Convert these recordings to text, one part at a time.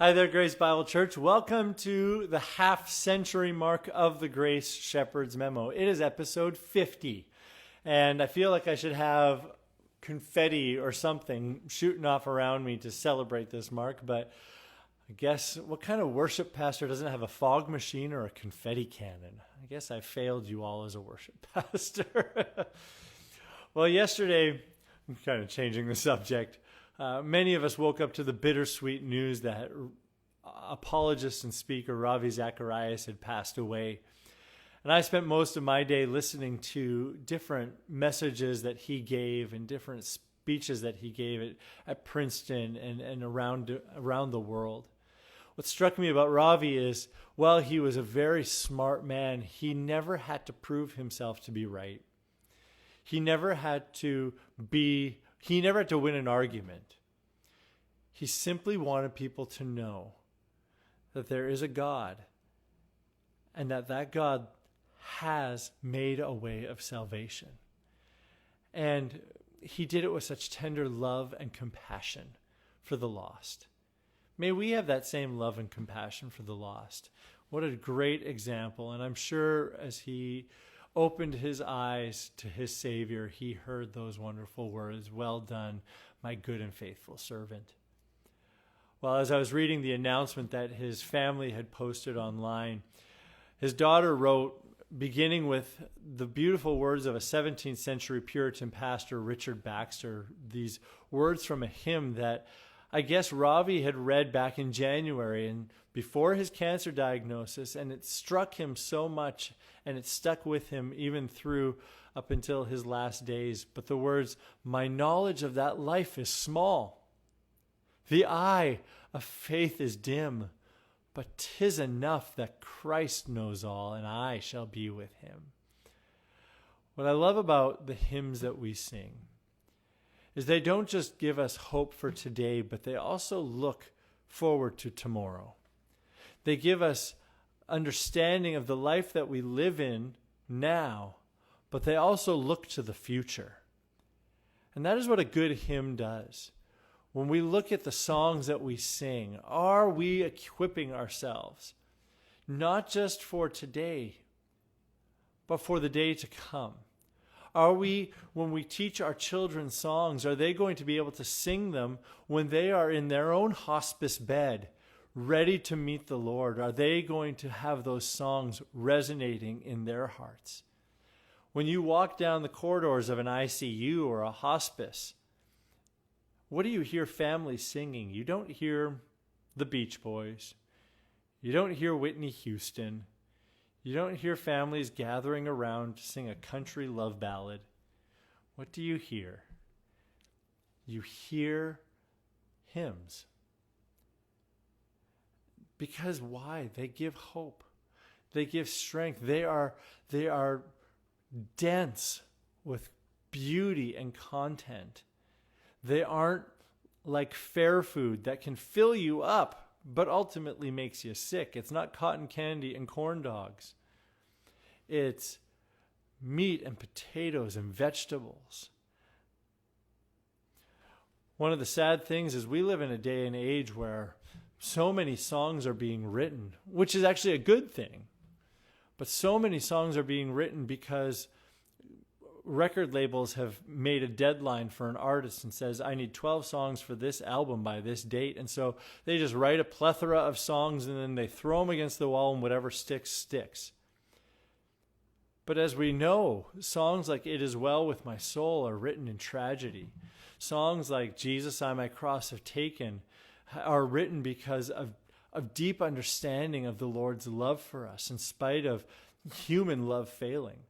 Hi there, Grace Bible Church. Welcome to the half-century mark of the Grace Shepherd's Memo. It is episode 50, and I feel like I should have confetti or something shooting off around me to celebrate this mark, but I guess what kind of worship pastor doesn't have a fog machine or a confetti cannon? I guess I failed you all as a worship pastor. Well, yesterday, I'm kind of changing the subject. Many of us woke up to the bittersweet news that apologist and speaker Ravi Zacharias had passed away. And I spent most of my day listening to different messages that he gave and different speeches that he gave at Princeton and around the world. What struck me about Ravi is, while he was a very smart man, he never had to prove himself to be right. He never had to win an argument. He simply wanted people to know that there is a God and that God has made a way of salvation. And he did it with such tender love and compassion for the lost. May we have that same love and compassion for the lost. What a great example. And I'm sure as he opened his eyes to his Savior, he heard those wonderful words, "Well done, my good and faithful servant." Well, as I was reading the announcement that his family had posted online, his daughter wrote, beginning with the beautiful words of a 17th century Puritan pastor, Richard Baxter, these words from a hymn that I guess Ravi had read back in January and before his cancer diagnosis, and it struck him so much and it stuck with him even through up until his last days. But the words, "My knowledge of that life is small. The eye of faith is dim, but 'tis enough that Christ knows all, and I shall be with him." What I love about the hymns that we sing is they don't just give us hope for today, but they also look forward to tomorrow. They give us understanding of the life that we live in now, but they also look to the future. And that is what a good hymn does. When we look at the songs that we sing, are we equipping ourselves, not just for today, but for the day to come? Are we, when we teach our children songs, are they going to be able to sing them when they are in their own hospice bed, ready to meet the Lord? Are they going to have those songs resonating in their hearts? When you walk down the corridors of an ICU or a hospice, what do you hear families singing? You don't hear the Beach Boys. You don't hear Whitney Houston. You don't hear families gathering around to sing a country love ballad. What do you hear? You hear hymns. Because why? They give hope. They give strength. They are dense with beauty and content. They aren't like fair food that can fill you up, but ultimately makes you sick. It's not cotton candy and corn dogs. It's meat and potatoes and vegetables. One of the sad things is we live in a day and age where so many songs are being written, which is actually a good thing. But so many songs are being written because record labels have made a deadline for an artist and says, I need 12 songs for this album by this date. And so they just write a plethora of songs and then they throw them against the wall and whatever sticks, sticks. But as we know, songs like It Is Well With My Soul are written in tragedy. Songs like Jesus, I My Cross Have Taken are written because of deep understanding of the Lord's love for us in spite of human love failing.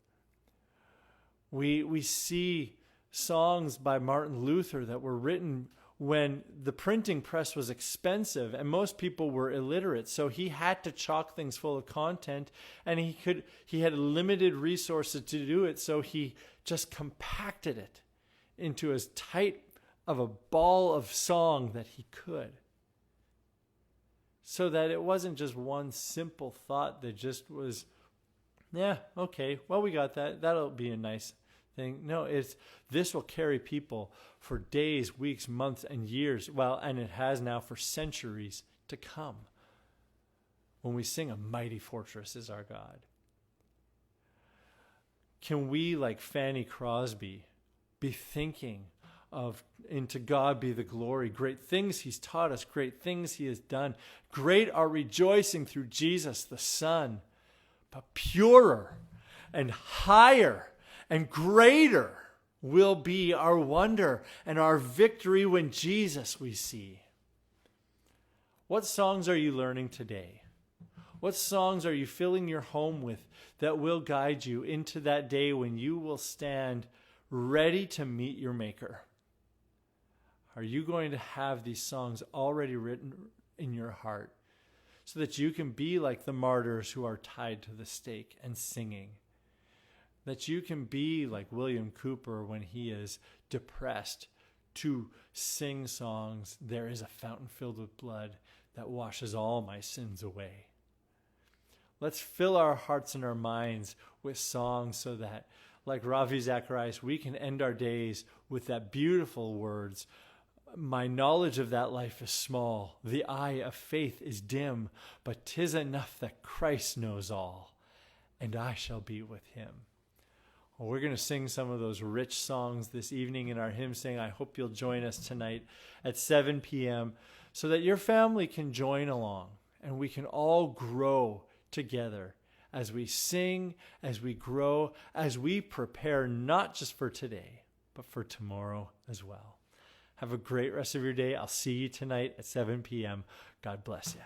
We see songs by Martin Luther that were written when the printing press was expensive and most people were illiterate. So he had to chock things full of content and he had limited resources to do it. So he just compacted it into as tight of a ball of song that he could. So that it wasn't just one simple thought that just was, yeah, okay, well, we got that. That'll be a nice thing. No, this will carry people for days, weeks, months, and years. Well, and it has now for centuries to come when we sing, "A mighty fortress is our God"? Can we, like Fanny Crosby, be thinking of, and to God be the glory, great things he's taught us, great things he has done. Great our rejoicing through Jesus the Son, but purer and higher and greater will be our wonder and our victory when Jesus we see. What songs are you learning today? What songs are you filling your home with that will guide you into that day when you will stand ready to meet your Maker? Are you going to have these songs already written in your heart so that you can be like the martyrs who are tied to the stake and singing? That you can be like William Cooper when he is depressed to sing songs, "There is a fountain filled with blood that washes all my sins away." Let's fill our hearts and our minds with songs so that, like Ravi Zacharias, we can end our days with that beautiful words, "My knowledge of that life is small. The eye of faith is dim, but 'tis enough that Christ knows all, and I shall be with him." Well, we're going to sing some of those rich songs this evening in our hymn sing. I hope you'll join us tonight at 7 p.m. so that your family can join along and we can all grow together as we sing, as we grow, as we prepare not just for today, but for tomorrow as well. Have a great rest of your day. I'll see you tonight at 7 p.m. God bless you.